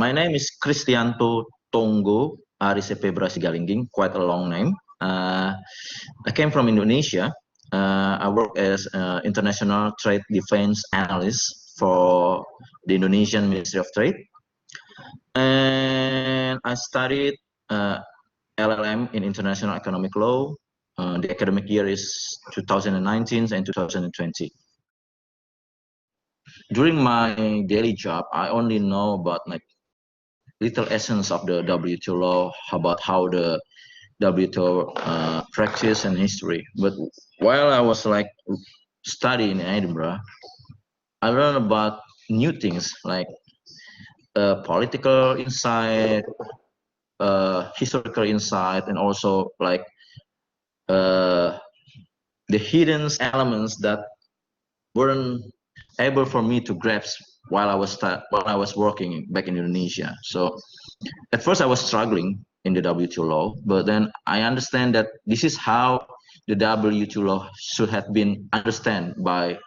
My name is Cristianto Tonggo Arisepe Brasigalingging, quite a long name. I came from Indonesia. I work as international trade defense analyst for the Indonesian Ministry of Trade. And I studied LLM in International Economic Law. The academic year is 2019 and 2020. During my daily job, I only know about like little essence of the WTO law, about how the WTO practice and history. But while I was like studying in Edinburgh, I learned about new things like political insight, historical insight, and also like the hidden elements that weren't able for me to grasp while I was working back in Indonesia. So at first I was struggling in the WTO law, but then I understand that this is how the WTO law should have been understood by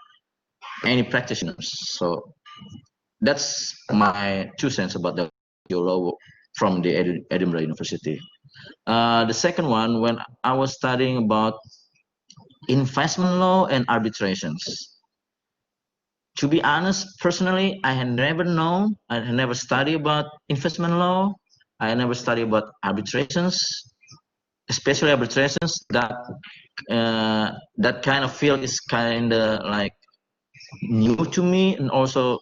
any practitioners. So that's my 2 cents about the WTO law from the Edinburgh University. The second one, when I was studying about investment law and arbitrations. To be honest, personally, I had never known, I had never studied about investment law. I had never studied about arbitrations, especially arbitrations. That kind of field is kind of like new to me, and also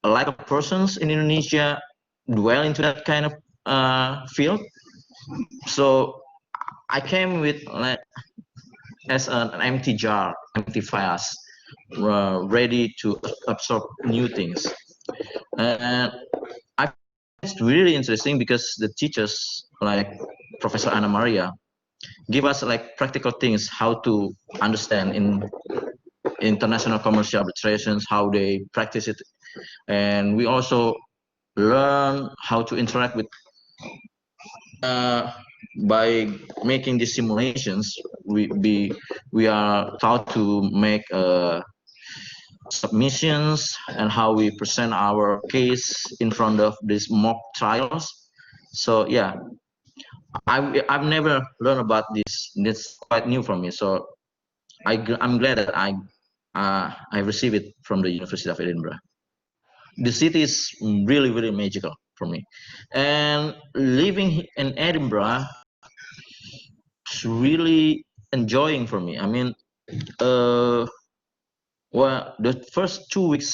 a lot of persons in Indonesia dwell into that kind of field. So I came with like as an empty jar, empty vase, ready to absorb new things. And I find it's really interesting because the teachers like Professor Anna Maria give us like practical things how to understand in international commercial arbitrations, how they practice it, and we also learn how to interact with by making these simulations. We are taught to make submissions and how we present our case in front of these mock trials. So yeah, I've never learned about this. It's quite new for me. So I'm glad that I received it from the University of Edinburgh. The city is really magical for me, and living in Edinburgh is really enjoying for me. I mean, well, the first 2 weeks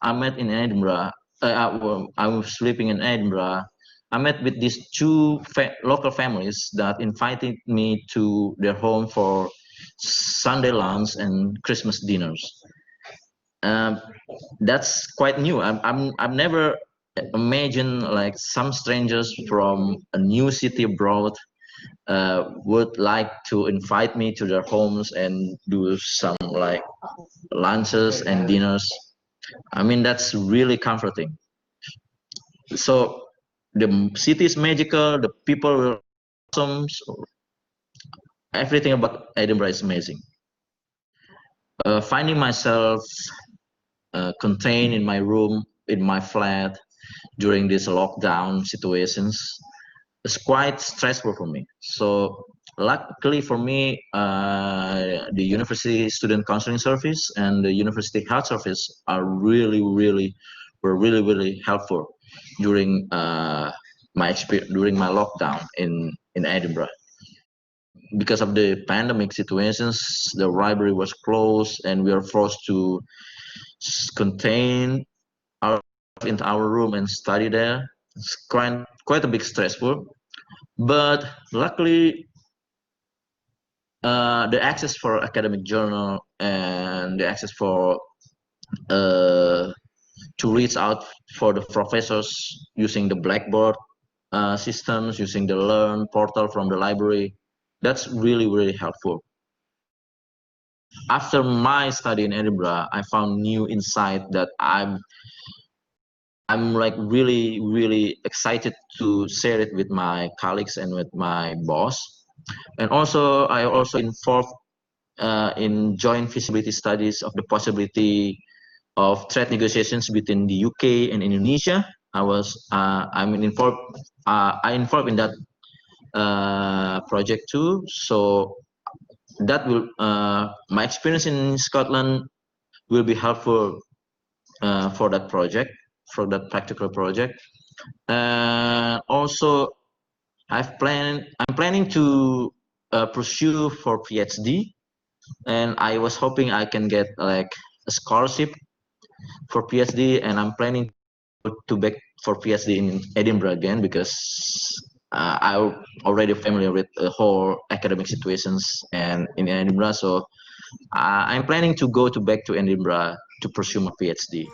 I met in Edinburgh, I was sleeping in Edinburgh. I met with these two local families that invited me to their home for Sunday lunch and Christmas dinners. That's quite new. I've never imagined like some strangers from a new city abroad would like to invite me to their homes and do some like lunches and dinners. I mean, that's really comforting. So the city is magical, the people are awesome. So everything about Edinburgh is amazing. Finding myself contained in my room, in my flat during these lockdown situations is quite stressful for me. So luckily for me, the University Student Counseling Service and the University Health Service are really helpful during my experience during my lockdown in Edinburgh. Because of the pandemic situations, the library was closed and we are forced to contain our into our room and study there. It's quite a bit stressful, but luckily the access for academic journal and the access for to reach out for the professors using the Blackboard systems, using the Learn portal from the library, that's really helpful. After my study in Edinburgh, I found new insight that I'm like really excited to share it with my colleagues and with my boss. And also I also involved in joint feasibility studies of the possibility of trade negotiations between the UK and Indonesia. I'm involved. I involved in that project too. So that will my experience in Scotland will be helpful for that project, for that practical project. Also, I'm planning to pursue for PhD, and I was hoping I can get like a scholarship for PhD, and I'm planning to back for PhD in Edinburgh again because I'm already familiar with the whole academic situations and in Edinburgh. So I'm planning to go to back to Edinburgh to pursue my PhD.